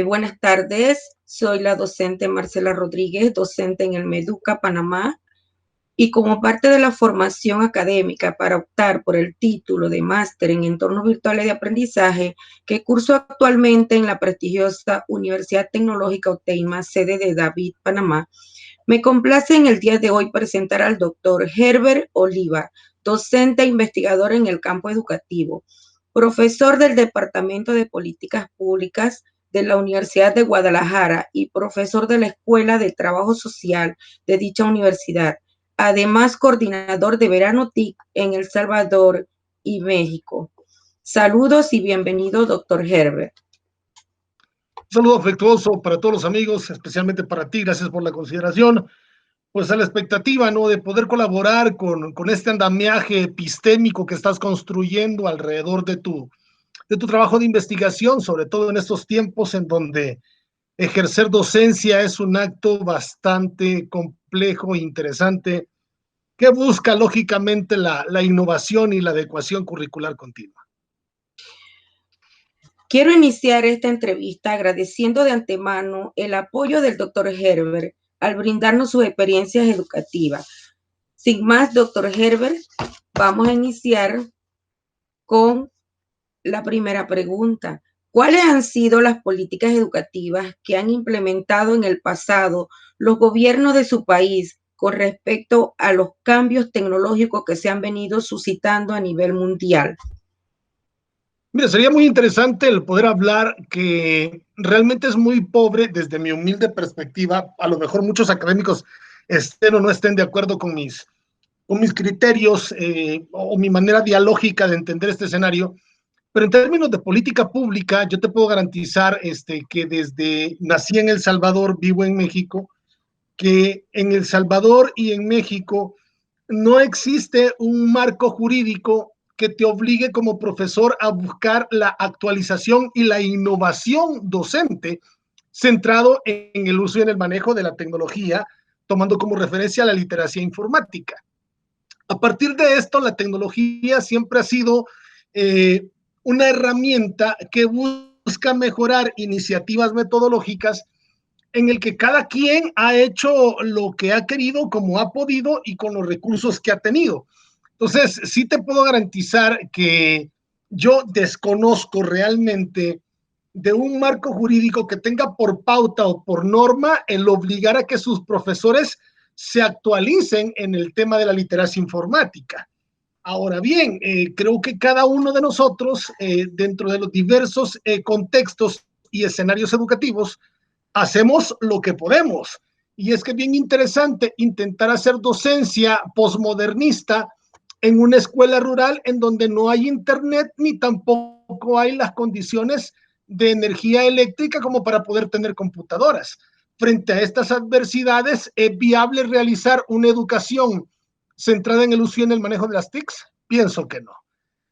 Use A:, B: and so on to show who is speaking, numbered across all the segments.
A: Buenas tardes, soy la docente Marcela Rodríguez, docente en el Meduca, Panamá, y como parte de la formación académica para optar por el título de máster en entornos virtuales de aprendizaje que curso actualmente en la prestigiosa Universidad Tecnológica Oteima, sede de David, Panamá, me complace en el día de hoy presentar al doctor Herbert Oliva, docente e investigador en el campo educativo, profesor del Departamento de Políticas Públicas de la Universidad de Guadalajara y profesor de la Escuela de Trabajo Social de dicha universidad. Además, coordinador de Verano TIC en El Salvador y México. Saludos y bienvenido, doctor Herbert.
B: Un saludo afectuoso para todos los amigos, especialmente para ti. Gracias por la consideración. Pues a la expectativa, ¿no?, de poder colaborar con este andamiaje epistémico que estás construyendo alrededor de tu trabajo de investigación, sobre todo en estos tiempos en donde ejercer docencia es un acto bastante complejo e interesante que busca lógicamente la innovación y la adecuación curricular continua.
A: Quiero iniciar esta entrevista agradeciendo de antemano el apoyo del doctor Herbert al brindarnos sus experiencias educativas. Sin más, doctor Herbert, vamos a iniciar con la primera pregunta. ¿Cuáles han sido las políticas educativas que han implementado en el pasado los gobiernos de su país con respecto a los cambios tecnológicos que se han venido suscitando a nivel mundial?
B: Mira, sería muy interesante el poder hablar, que realmente es muy pobre desde mi humilde perspectiva. A lo mejor muchos académicos estén o no estén de acuerdo con mis criterios o mi manera dialógica de entender este escenario, pero en términos de política pública, yo te puedo garantizar que desde nací en El Salvador, vivo en México, que en El Salvador y en México no existe un marco jurídico que te obligue como profesor a buscar la actualización y la innovación docente centrado en el uso y en el manejo de la tecnología, tomando como referencia la literacia informática. A partir de esto, la tecnología siempre ha sido una herramienta que busca mejorar iniciativas metodológicas en el que cada quien ha hecho lo que ha querido, como ha podido y con los recursos que ha tenido. Entonces, sí te puedo garantizar que yo desconozco realmente de un marco jurídico que tenga por pauta o por norma el obligar a que sus profesores se actualicen en el tema de la literacia informática. Ahora bien, creo que cada uno de nosotros, dentro de los diversos contextos y escenarios educativos, hacemos lo que podemos. Y es que es bien interesante intentar hacer docencia posmodernista en una escuela rural en donde no hay internet ni tampoco hay las condiciones de energía eléctrica como para poder tener computadoras. Frente a estas adversidades, ¿es viable realizar una educación centrada en el uso y en el manejo de las TICs? Pienso que no.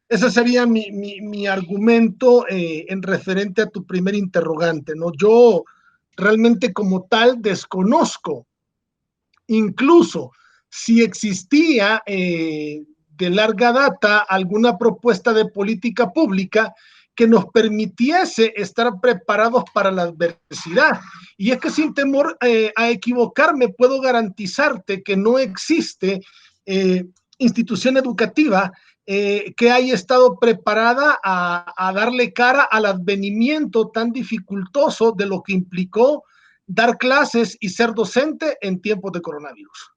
B: Ese sería mi argumento en referente a tu primer interrogante, ¿no? Yo realmente como tal desconozco incluso si existía de larga data alguna propuesta de política pública que nos permitiese estar preparados para la adversidad. Y es que sin temor a equivocarme, puedo garantizarte que no existe institución educativa que haya estado preparada a darle cara al advenimiento tan dificultoso de lo que implicó dar clases y ser docente en tiempos de coronavirus.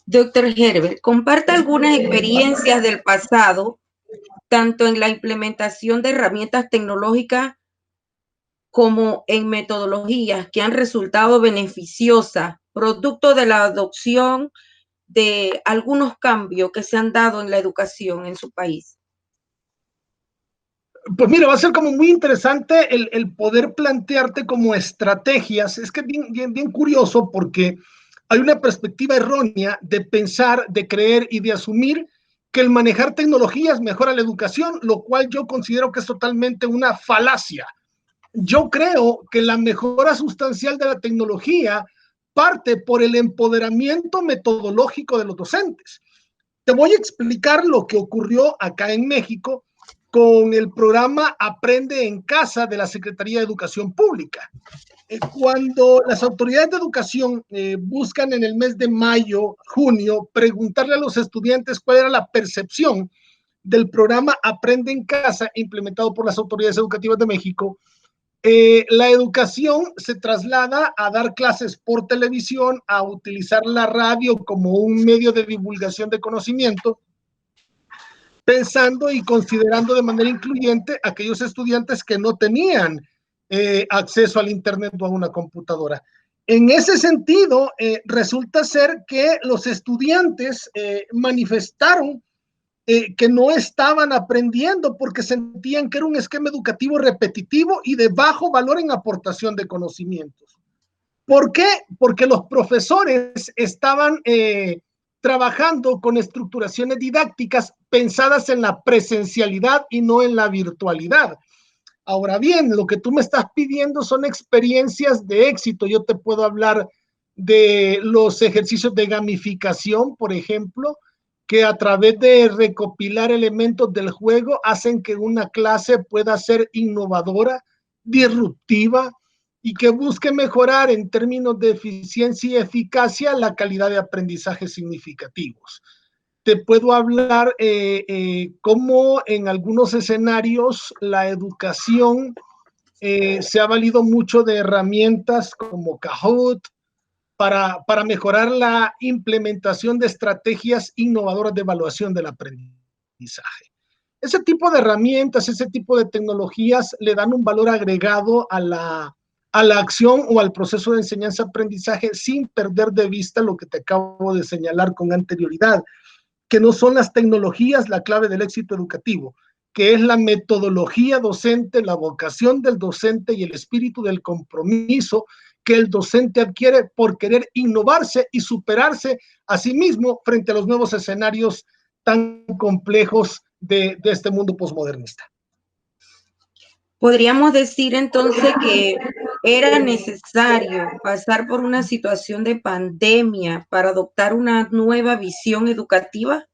A: Doctor Herbert, comparte algunas experiencias del pasado, tanto en la implementación de herramientas tecnológicas como en metodologías que han resultado beneficiosas, producto de la adopción de algunos cambios que se han dado en la educación en su país.
B: Pues mira, va a ser como muy interesante el poder plantearte como estrategias. Es que es bien curioso, porque hay una perspectiva errónea de pensar, de creer y de asumir que el manejar tecnologías mejora la educación, lo cual yo considero que es totalmente una falacia. Yo creo que la mejora sustancial de la tecnología parte por el empoderamiento metodológico de los docentes. Te voy a explicar lo que ocurrió acá en México con el programa Aprende en Casa de la Secretaría de Educación Pública. Cuando las autoridades de educación buscan en el mes de mayo, junio, preguntarle a los estudiantes cuál era la percepción del programa Aprende en Casa implementado por las autoridades educativas de México, la educación se traslada a dar clases por televisión, a utilizar la radio como un medio de divulgación de conocimiento, pensando y considerando de manera incluyente a aquellos estudiantes que no tenían acceso al internet o a una computadora. En ese sentido, resulta ser que los estudiantes manifestaron que no estaban aprendiendo porque sentían que era un esquema educativo repetitivo y de bajo valor en aportación de conocimientos. ¿Por qué? Porque los profesores estaban trabajando con estructuraciones didácticas pensadas en la presencialidad y no en la virtualidad. Ahora bien, lo que tú me estás pidiendo son experiencias de éxito. Yo te puedo hablar de los ejercicios de gamificación, por ejemplo, que a través de recopilar elementos del juego hacen que una clase pueda ser innovadora, disruptiva y que busque mejorar en términos de eficiencia y eficacia la calidad de aprendizaje significativos. Te puedo hablar cómo en algunos escenarios la educación se ha valido mucho de herramientas como Kahoot para mejorar la implementación de estrategias innovadoras de evaluación del aprendizaje. Ese tipo de herramientas, ese tipo de tecnologías le dan un valor agregado a la acción o al proceso de enseñanza-aprendizaje sin perder de vista lo que te acabo de señalar con anterioridad, que no son las tecnologías la clave del éxito educativo, que es la metodología docente, la vocación del docente y el espíritu del compromiso que el docente adquiere por querer innovarse y superarse a sí mismo frente a los nuevos escenarios tan complejos de este mundo posmodernista.
A: Podríamos decir entonces que era necesario pasar por una situación de pandemia para adoptar una nueva visión educativa.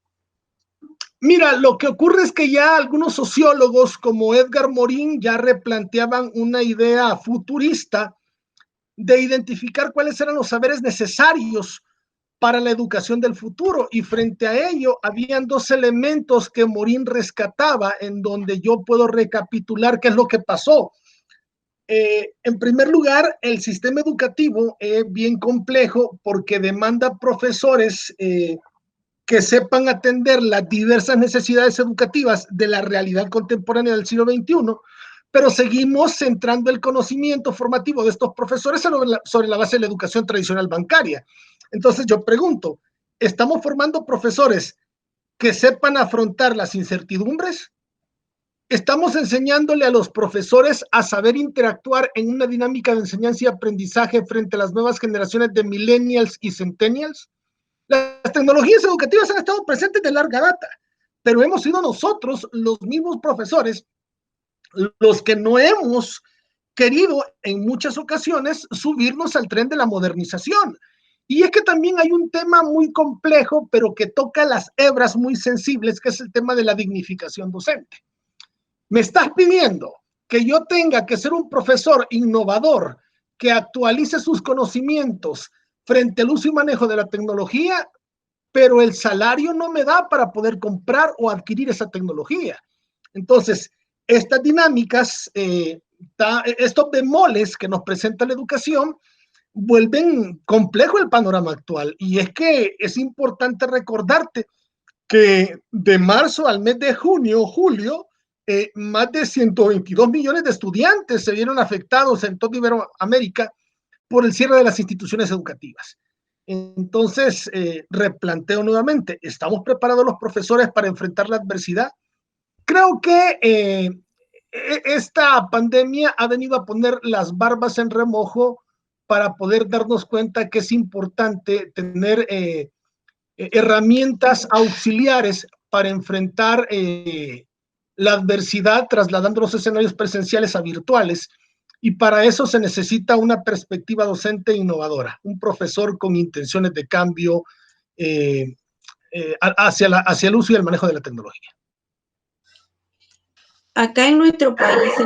B: Mira, lo que ocurre es que ya algunos sociólogos como Edgar Morin ya replanteaban una idea futurista de identificar cuáles eran los saberes necesarios para la educación del futuro, y frente a ello habían dos elementos que Morin rescataba, en donde yo puedo recapitular qué es lo que pasó. En primer lugar, el sistema educativo es bien complejo porque demanda profesores que sepan atender las diversas necesidades educativas de la realidad contemporánea del siglo XXI, pero seguimos centrando el conocimiento formativo de estos profesores sobre la base de la educación tradicional bancaria. Entonces yo pregunto, ¿estamos formando profesores que sepan afrontar las incertidumbres? ¿Estamos enseñándole a los profesores a saber interactuar en una dinámica de enseñanza y aprendizaje frente a las nuevas generaciones de millennials y centennials? Las tecnologías educativas han estado presentes de larga data, pero hemos sido nosotros, los mismos profesores, los que no hemos querido en muchas ocasiones subirnos al tren de la modernización. Y es que también hay un tema muy complejo, pero que toca las hebras muy sensibles, que es el tema de la dignificación docente. Me estás pidiendo que yo tenga que ser un profesor innovador, que actualice sus conocimientos frente al uso y manejo de la tecnología, pero el salario no me da para poder comprar o adquirir esa tecnología. Entonces, estas dinámicas, estos bemoles que nos presenta la educación, vuelven complejo el panorama actual. Y es que es importante recordarte que de marzo al mes de junio, julio, más de 122 millones de estudiantes se vieron afectados en toda Iberoamérica por el cierre de las instituciones educativas. Entonces, replanteo nuevamente, ¿estamos preparados los profesores para enfrentar la adversidad? Creo que esta pandemia ha venido a poner las barbas en remojo para poder darnos cuenta que es importante tener herramientas auxiliares para enfrentar la adversidad, trasladando los escenarios presenciales a virtuales. Y para eso se necesita una perspectiva docente innovadora, un profesor con intenciones de cambio hacia el uso y el manejo de la tecnología.
A: Acá en nuestro país se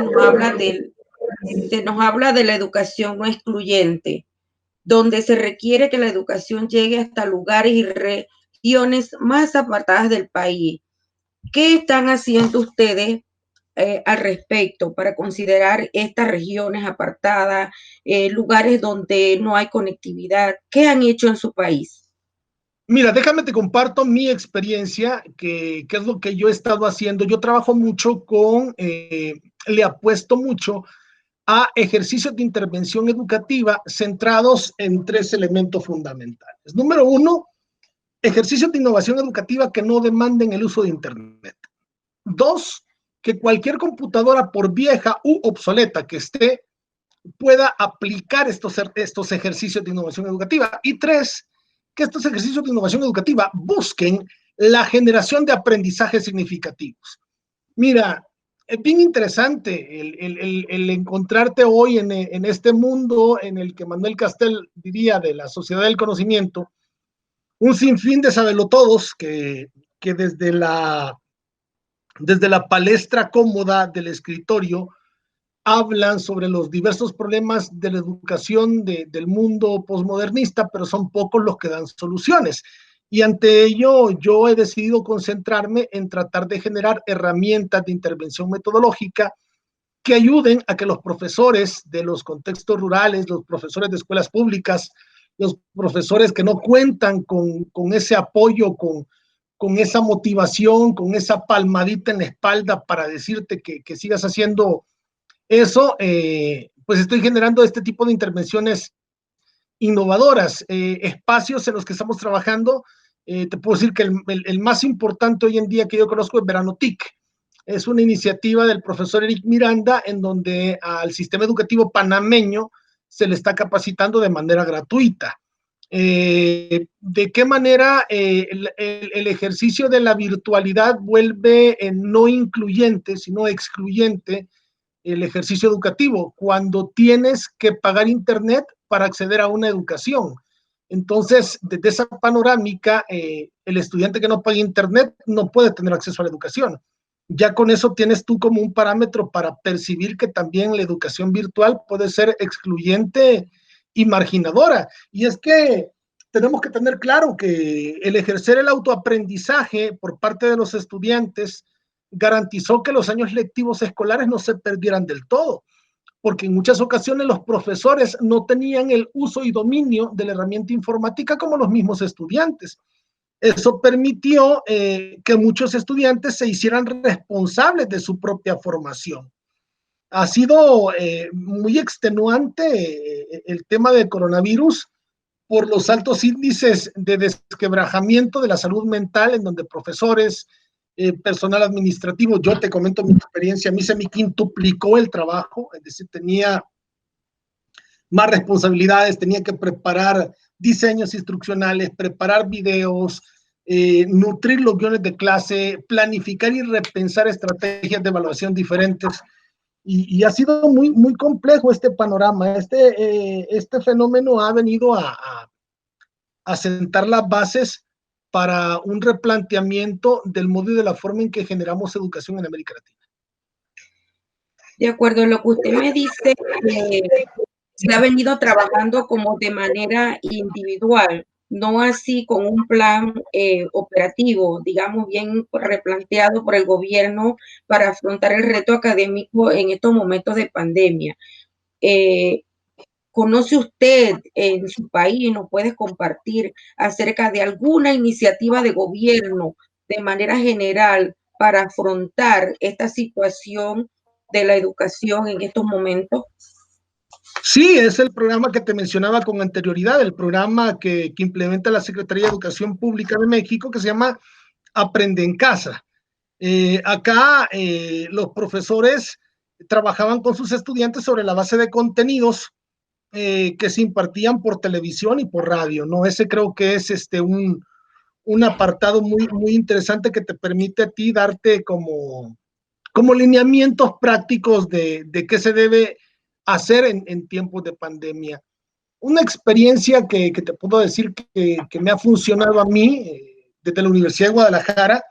A: nos habla de la educación no excluyente, donde se requiere que la educación llegue hasta lugares y regiones más apartadas del país. ¿Qué están haciendo ustedes al respecto para considerar estas regiones apartadas, lugares donde no hay conectividad? ¿Qué han hecho en su país?
B: Mira, déjame te comparto mi experiencia, que es lo que yo he estado haciendo. Yo trabajo mucho le apuesto mucho a ejercicios de intervención educativa centrados en tres elementos fundamentales. Número uno, ejercicios de innovación educativa que no demanden el uso de Internet. Dos, que cualquier computadora, por vieja u obsoleta que esté, pueda aplicar estos ejercicios de innovación educativa. Y tres, que estos ejercicios de innovación educativa busquen la generación de aprendizajes significativos. Mira, es bien interesante el encontrarte hoy en este mundo en el que Manuel Castel diría de la sociedad del conocimiento, un sinfín de sabelotodos que desde la palestra cómoda del escritorio hablan sobre los diversos problemas de la educación del mundo posmodernista, pero son pocos los que dan soluciones. Y ante ello, yo he decidido concentrarme en tratar de generar herramientas de intervención metodológica que ayuden a que los profesores de los contextos rurales, los profesores de escuelas públicas, los profesores que no cuentan con ese apoyo, con esa motivación, con esa palmadita en la espalda para decirte que sigas haciendo eso, pues estoy generando este tipo de intervenciones innovadoras, espacios en los que estamos trabajando. Te puedo decir que el más importante hoy en día que yo conozco es Verano TIC. Es una iniciativa del profesor Eric Miranda en donde al sistema educativo panameño se le está capacitando de manera gratuita. ¿De qué manera el ejercicio de la virtualidad vuelve no incluyente, sino excluyente el ejercicio educativo? Cuando tienes que pagar internet para acceder a una educación. Entonces, desde esa panorámica, el estudiante que no paga internet no puede tener acceso a la educación. Ya con eso tienes tú como un parámetro para percibir que también la educación virtual puede ser excluyente y marginadora. Y es que tenemos que tener claro que el ejercer el autoaprendizaje por parte de los estudiantes garantizó que los años lectivos escolares no se perdieran del todo, porque en muchas ocasiones los profesores no tenían el uso y dominio de la herramienta informática como los mismos estudiantes. Eso permitió que muchos estudiantes se hicieran responsables de su propia formación. Ha sido muy extenuante el tema del coronavirus por los altos índices de desquebrajamiento de la salud mental, en donde profesores, personal administrativo, yo te comento mi experiencia, a mí se me quintuplicó el trabajo, es decir, tenía más responsabilidades, tenía que preparar diseños instruccionales, preparar videos, nutrir los guiones de clase, planificar y repensar estrategias de evaluación diferentes. Y ha sido muy, muy complejo este panorama. Este fenómeno ha venido a sentar las bases para un replanteamiento del modo y de la forma en que generamos educación en América Latina.
A: De acuerdo a lo que usted me dice, se ha venido trabajando como de manera individual, no así con un plan operativo, digamos, bien replanteado por el gobierno para afrontar el reto académico en estos momentos de pandemia. ¿Conoce usted en su país, nos puede compartir acerca de alguna iniciativa de gobierno de manera general para afrontar esta situación de la educación en estos momentos?
B: Sí, es el programa que te mencionaba con anterioridad, el programa que implementa la Secretaría de Educación Pública de México, que se llama Aprende en Casa. Acá los profesores trabajaban con sus estudiantes sobre la base de contenidos que se impartían por televisión y por radio, ¿no? Ese creo que es un apartado muy, muy interesante que te permite a ti darte como lineamientos prácticos de qué se debe hacer en tiempos de pandemia. Una experiencia que te puedo decir que me ha funcionado a mí desde la Universidad de Guadalajara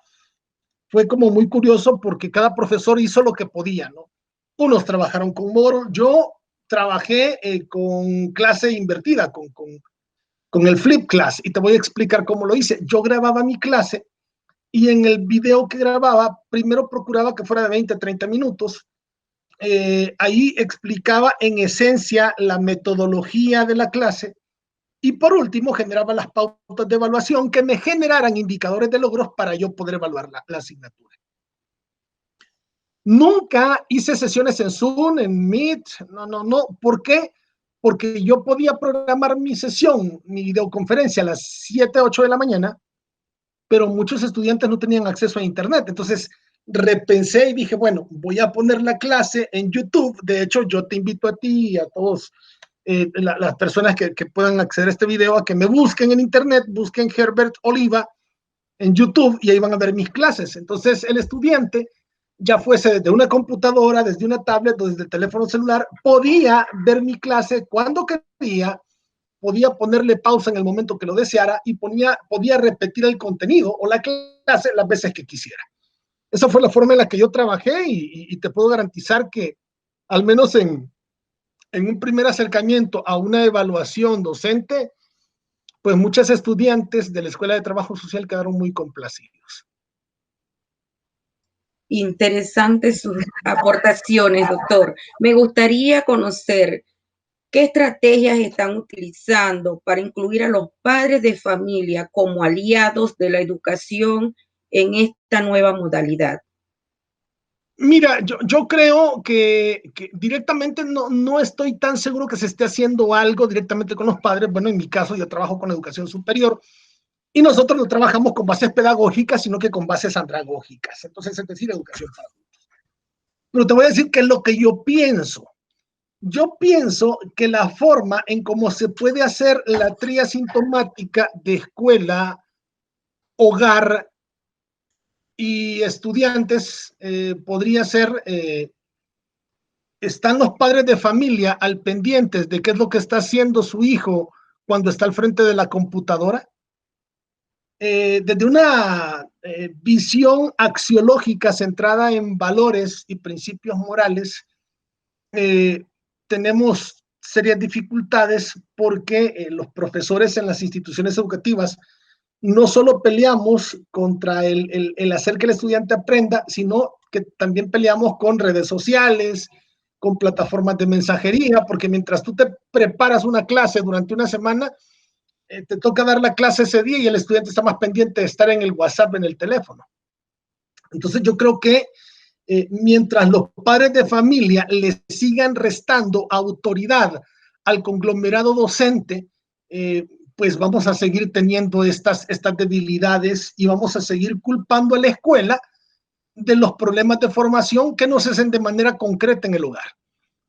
B: fue como muy curioso porque cada profesor hizo lo que podía, ¿no? Unos trabajaron con Moodle, yo trabajé con clase invertida, con el Flip Class, y te voy a explicar cómo lo hice. Yo grababa mi clase y en el video que grababa, primero procuraba que fuera de 20, 30 minutos. Ahí explicaba en esencia la metodología de la clase y por último generaba las pautas de evaluación que me generaran indicadores de logros para yo poder evaluar la asignatura. Nunca hice sesiones en Zoom, en Meet, no. ¿Por qué? Porque yo podía programar mi sesión, mi videoconferencia a las 7, 8 de la mañana, pero muchos estudiantes no tenían acceso a Internet. Entonces repensé y dije, bueno, voy a poner la clase en YouTube. De hecho, yo te invito a ti y a todos las personas que puedan acceder a este video a que me busquen en Internet, busquen Herbert Oliva en YouTube y ahí van a ver mis clases. Entonces el estudiante, ya fuese desde una computadora, desde una tablet o desde el teléfono celular, podía ver mi clase cuando quería, podía ponerle pausa en el momento que lo deseara y podía repetir el contenido o la clase las veces que quisiera. Esa fue la forma en la que yo trabajé y te puedo garantizar que al menos en un primer acercamiento a una evaluación docente, pues muchos estudiantes de la Escuela de Trabajo Social quedaron muy complacidos.
A: Interesantes sus aportaciones, doctor. Me gustaría conocer qué estrategias están utilizando para incluir a los padres de familia como aliados de la educación en esta nueva modalidad.
B: Mira, yo creo que directamente no estoy tan seguro que se esté haciendo algo directamente con los padres. Bueno, en mi caso yo trabajo con educación superior y nosotros no trabajamos con bases pedagógicas, sino que con bases andragógicas. Entonces, es decir, educación para adultos. Pero te voy a decir qué es lo que yo pienso. Yo pienso que la forma en cómo se puede hacer la tría sintomática de escuela, hogar y estudiantes podría ser, están los padres de familia al pendientes de qué es lo que está haciendo su hijo cuando está al frente de la computadora. Desde una visión axiológica centrada en valores y principios morales, tenemos serias dificultades porque los profesores en las instituciones educativas no solo peleamos contra el hacer que el estudiante aprenda, sino que también peleamos con redes sociales, con plataformas de mensajería, porque mientras tú te preparas una clase durante una semana, te toca dar la clase ese día y el estudiante está más pendiente de estar en el WhatsApp, en el teléfono. Entonces yo creo que mientras los padres de familia le sigan restando autoridad al conglomerado docente, pues vamos a seguir teniendo estas debilidades y vamos a seguir culpando a la escuela de los problemas de formación que no se hacen de manera concreta en el hogar.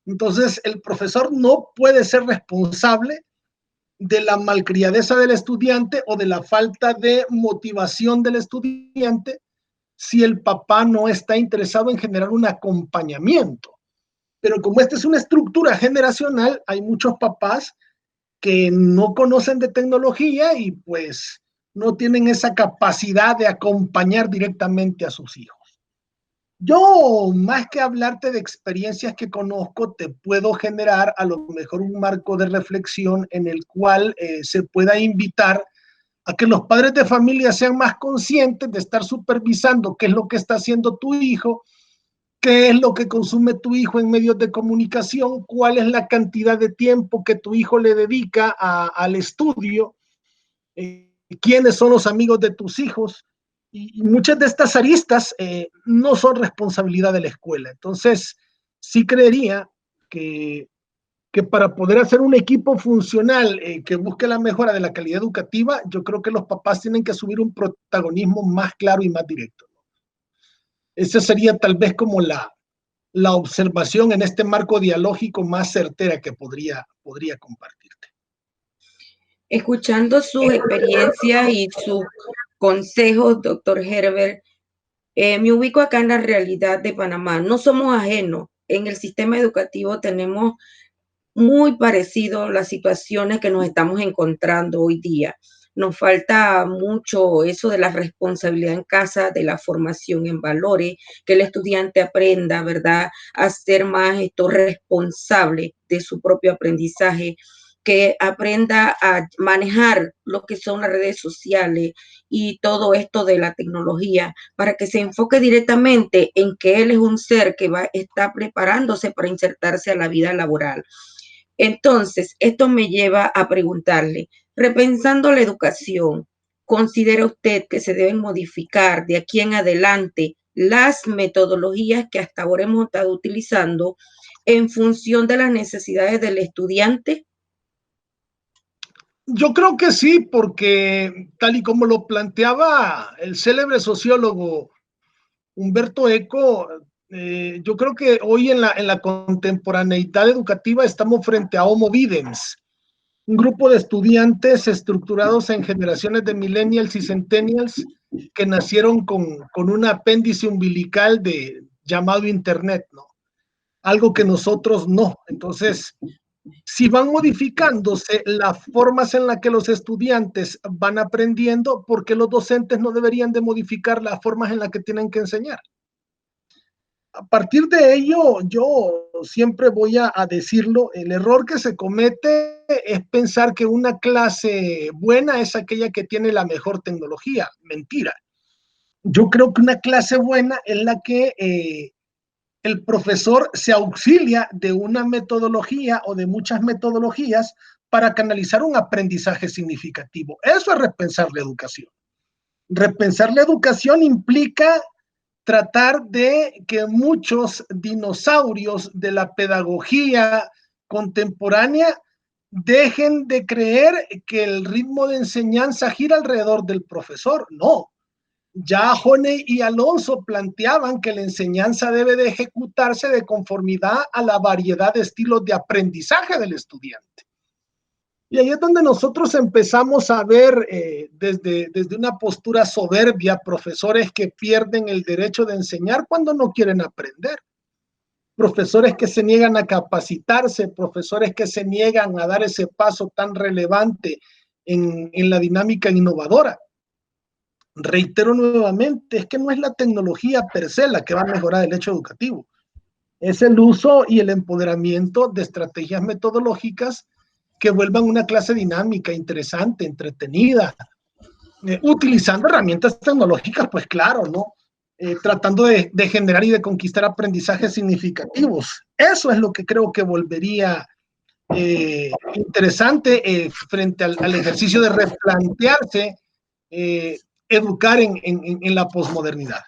B: Entonces, el profesor no puede ser responsable de la malcriadeza del estudiante o de la falta de motivación del estudiante si el papá no está interesado en generar un acompañamiento. Pero como esta es una estructura generacional, hay muchos papás que no conocen de tecnología y pues no tienen esa capacidad de acompañar directamente a sus hijos. Yo, más que hablarte de experiencias que conozco, te puedo generar a lo mejor un marco de reflexión en el cual se pueda invitar a que los padres de familia sean más conscientes de estar supervisando qué es lo que está haciendo tu hijo, qué es lo que consume tu hijo en medios de comunicación, cuál es la cantidad de tiempo que tu hijo le dedica al estudio, quiénes son los amigos de tus hijos. Y muchas de estas aristas no son responsabilidad de la escuela. Entonces, sí creería que para poder hacer un equipo funcional que busque la mejora de la calidad educativa, yo creo que los papás tienen que asumir un protagonismo más claro y más directo. Esa sería tal vez como la observación en este marco dialógico más certera que podría compartirte.
A: Escuchando sus experiencias y sus consejos, doctor Herbert, me ubico acá en la realidad de Panamá. No somos ajenos. En el sistema educativo tenemos muy parecido las situaciones que nos estamos encontrando hoy día. Nos falta mucho eso de la responsabilidad en casa, de la formación en valores, que el estudiante aprenda, ¿verdad?, a ser más responsable de su propio aprendizaje, que aprenda a manejar lo que son las redes sociales y todo esto de la tecnología, para que se enfoque directamente en que él es un ser que está preparándose para insertarse a la vida laboral. Entonces, esto me lleva a preguntarle, repensando la educación, ¿considera usted que se deben modificar de aquí en adelante las metodologías que hasta ahora hemos estado utilizando en función de las necesidades del estudiante?
B: Yo creo que sí, porque tal y como lo planteaba el célebre sociólogo Humberto Eco, yo creo que hoy en la contemporaneidad educativa estamos frente a Homo Videns, un grupo de estudiantes estructurados en generaciones de millennials y centennials que nacieron con un apéndice umbilical llamado Internet, ¿no? Algo que nosotros no. Entonces, si van modificándose las formas en las que los estudiantes van aprendiendo, ¿por qué los docentes no deberían de modificar las formas en las que tienen que enseñar? A partir de ello, yo siempre voy a decirlo, el error que se comete es pensar que una clase buena es aquella que tiene la mejor tecnología. Mentira. Yo creo que una clase buena es la que el profesor se auxilia de una metodología o de muchas metodologías para canalizar un aprendizaje significativo. Eso es repensar la educación. Repensar la educación implica tratar de que muchos dinosaurios de la pedagogía contemporánea dejen de creer que el ritmo de enseñanza gira alrededor del profesor. No, ya Honey y Alonso planteaban que la enseñanza debe de ejecutarse de conformidad a la variedad de estilos de aprendizaje del estudiante. Y ahí es donde nosotros empezamos a ver desde una postura soberbia profesores que pierden el derecho de enseñar cuando no quieren aprender, profesores que se niegan a capacitarse, profesores que se niegan a dar ese paso tan relevante en la dinámica innovadora. Reitero nuevamente, es que no es la tecnología per se la que va a mejorar el hecho educativo, es el uso y el empoderamiento de estrategias metodológicas que vuelvan una clase dinámica, interesante, entretenida, utilizando herramientas tecnológicas, pues claro, ¿no? Tratando de generar y de conquistar aprendizajes significativos. Eso es lo que creo que volvería interesante frente al ejercicio de replantearse educar en la posmodernidad.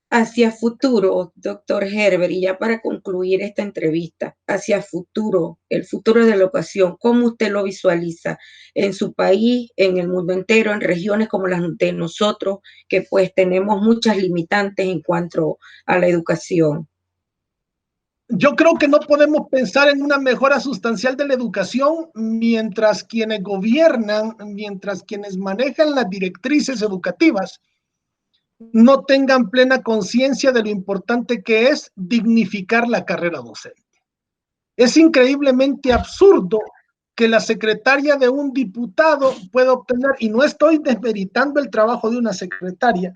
A: Hacia futuro, doctor Herbert, y ya para concluir esta entrevista, hacia futuro, el futuro de la educación, ¿cómo usted lo visualiza en su país, en el mundo entero, en regiones como las de nosotros, que pues tenemos muchas limitantes en cuanto a la educación?
B: Yo creo que no podemos pensar en una mejora sustancial de la educación mientras quienes gobiernan, mientras quienes manejan las directrices educativas no tengan plena conciencia de lo importante que es dignificar la carrera docente. Es increíblemente absurdo que la secretaria de un diputado pueda obtener, y no estoy desmeritando el trabajo de una secretaria,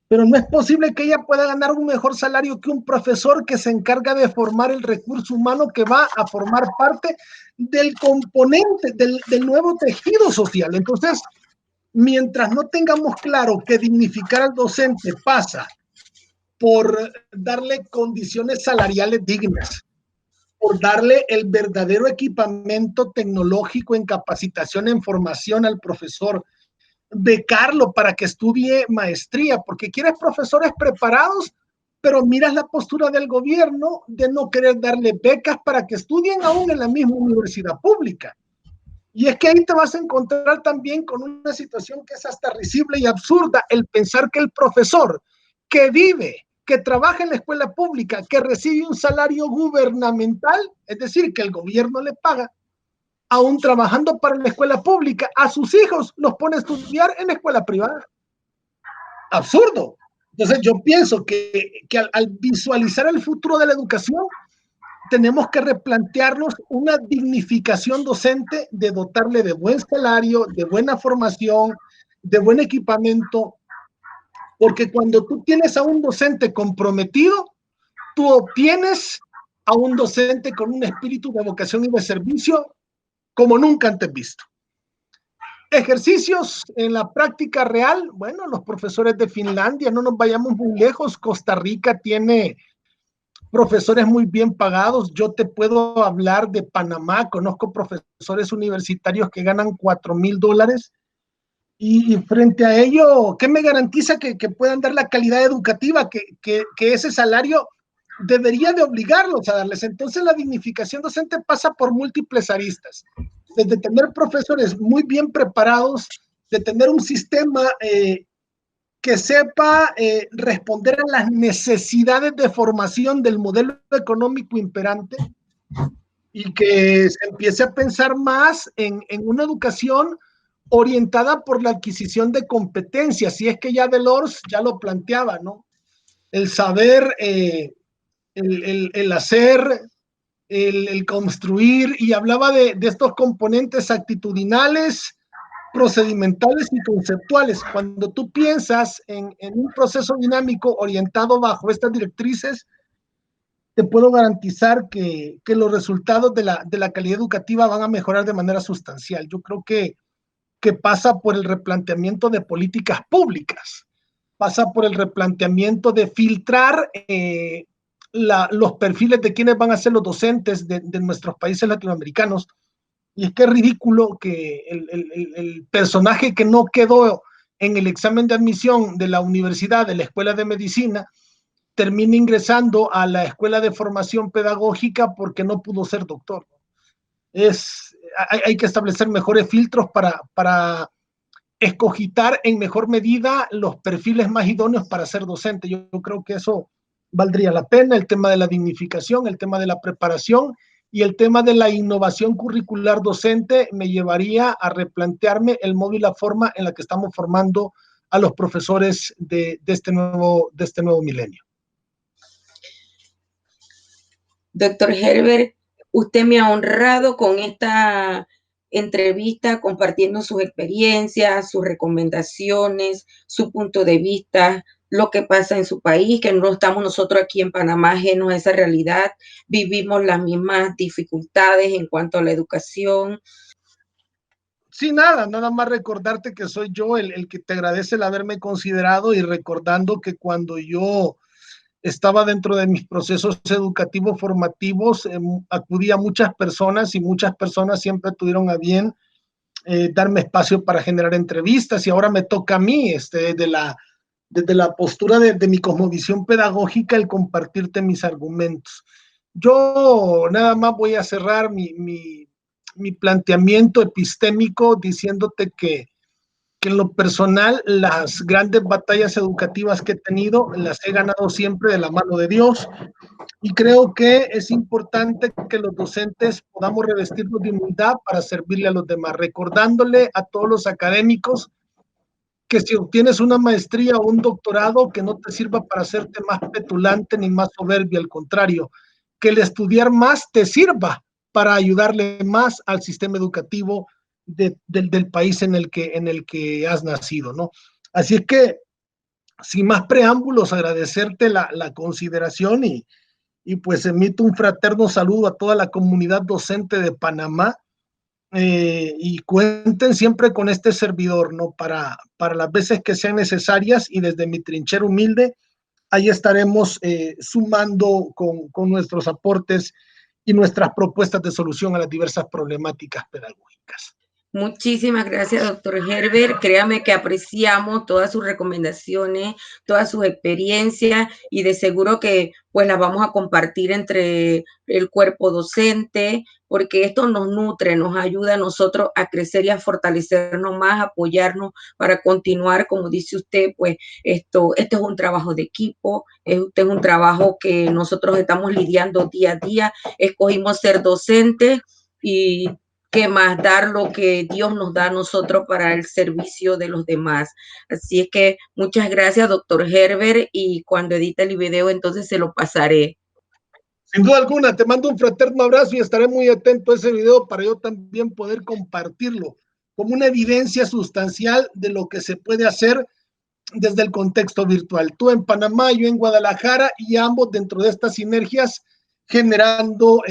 B: pero no es posible que ella pueda ganar un mejor salario que un profesor que se encarga de formar el recurso humano que va a formar parte del componente del nuevo tejido social. Entonces, mientras no tengamos claro que dignificar al docente pasa por darle condiciones salariales dignas, por darle el verdadero equipamiento tecnológico en capacitación, en formación al profesor, becarlo para que estudie maestría, porque quieres profesores preparados, pero miras la postura del gobierno de no querer darle becas para que estudien aún en la misma universidad pública. Y es que ahí te vas a encontrar también con una situación que es hasta risible y absurda, el pensar que el profesor que vive, que trabaja en la escuela pública, que recibe un salario gubernamental, es decir, que el gobierno le paga, aún trabajando para la escuela pública, a sus hijos los pone a estudiar en la escuela privada. Absurdo. Entonces yo pienso que al visualizar el futuro de la educación, tenemos que replantearnos una dignificación docente, de dotarle de buen salario, de buena formación, de buen equipamiento, porque cuando tú tienes a un docente comprometido, tú obtienes a un docente con un espíritu de vocación y de servicio como nunca antes visto. Ejercicios en la práctica real, bueno, los profesores de Finlandia, no nos vayamos muy lejos, Costa Rica tiene profesores muy bien pagados. Yo te puedo hablar de Panamá, conozco profesores universitarios que ganan $4,000 y frente a ello, ¿qué me garantiza que puedan dar la calidad educativa que ese salario debería de obligarlos a darles? Entonces la dignificación docente pasa por múltiples aristas, desde tener profesores muy bien preparados, de tener un sistema que sepa responder a las necesidades de formación del modelo económico imperante, y que se empiece a pensar más en una educación orientada por la adquisición de competencias. Si es que ya Delors ya lo planteaba, ¿no? El saber, el hacer, el construir, y hablaba de estos componentes actitudinales, procedimentales y conceptuales. Cuando tú piensas en un proceso dinámico orientado bajo estas directrices, te puedo garantizar que los resultados de la calidad educativa van a mejorar de manera sustancial. Yo creo que pasa por el replanteamiento de políticas públicas, pasa por el replanteamiento de filtrar los perfiles de quienes van a ser los docentes de nuestros países latinoamericanos. Y es que es ridículo que el personaje que no quedó en el examen de admisión de la universidad, de la escuela de medicina, termine ingresando a la escuela de formación pedagógica porque no pudo ser doctor. Hay que establecer mejores filtros para escogitar en mejor medida los perfiles más idóneos para ser docente. Yo creo que eso valdría la pena, el tema de la dignificación, el tema de la preparación y el tema de la innovación curricular docente me llevaría a replantearme el modo y la forma en la que estamos formando a los profesores de este nuevo milenio.
A: Doctor Herbert, usted me ha honrado con esta entrevista, compartiendo sus experiencias, sus recomendaciones, su punto de vista, lo que pasa en su país, que no estamos nosotros aquí en Panamá ajenos a esa realidad, vivimos las mismas dificultades en cuanto a la educación.
B: Sí, nada más recordarte que soy yo el que te agradece el haberme considerado, y recordando que cuando yo estaba dentro de mis procesos educativos formativos, acudí a muchas personas y muchas personas siempre tuvieron a bien darme espacio para generar entrevistas, y ahora me toca a mí, desde la postura de mi cosmovisión pedagógica, el compartirte mis argumentos. Yo nada más voy a cerrar mi planteamiento epistémico diciéndote que en lo personal, las grandes batallas educativas que he tenido las he ganado siempre de la mano de Dios, y creo que es importante que los docentes podamos revestirnos de humildad para servirle a los demás, recordándole a todos los académicos que si obtienes una maestría o un doctorado, que no te sirva para hacerte más petulante ni más soberbio, al contrario, que el estudiar más te sirva para ayudarle más al sistema educativo del país en el que has nacido, ¿no? Así es que, sin más preámbulos, agradecerte la consideración, y pues emito un fraterno saludo a toda la comunidad docente de Panamá, y cuenten siempre con este servidor, ¿no? Para las veces que sean necesarias, y desde mi trinchera humilde, ahí estaremos sumando con nuestros aportes y nuestras propuestas de solución a las diversas problemáticas pedagógicas.
A: Muchísimas gracias, doctor Herbert. Créame que apreciamos todas sus recomendaciones, todas sus experiencias, y de seguro que pues las vamos a compartir entre el cuerpo docente, porque esto nos nutre, nos ayuda a nosotros a crecer y a fortalecernos más, apoyarnos para continuar, como dice usted, pues este es un trabajo de equipo, este es un trabajo que nosotros estamos lidiando día a día. Escogimos ser docentes y que más dar lo que Dios nos da a nosotros para el servicio de los demás. Así es que muchas gracias, doctor Herbert, y cuando edite el video entonces se lo pasaré.
B: Sin duda alguna, te mando un fraterno abrazo y estaré muy atento a ese video para yo también poder compartirlo como una evidencia sustancial de lo que se puede hacer desde el contexto virtual. Tú en Panamá, yo en Guadalajara, y ambos dentro de estas sinergias generando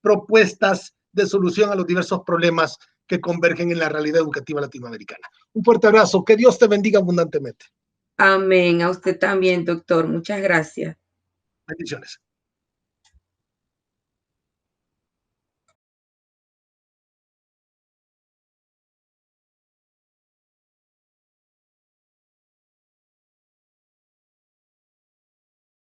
B: propuestas de solución a los diversos problemas que convergen en la realidad educativa latinoamericana. Un fuerte abrazo, que Dios te bendiga abundantemente.
A: Amén. A usted también, doctor. Muchas gracias.
B: Bendiciones.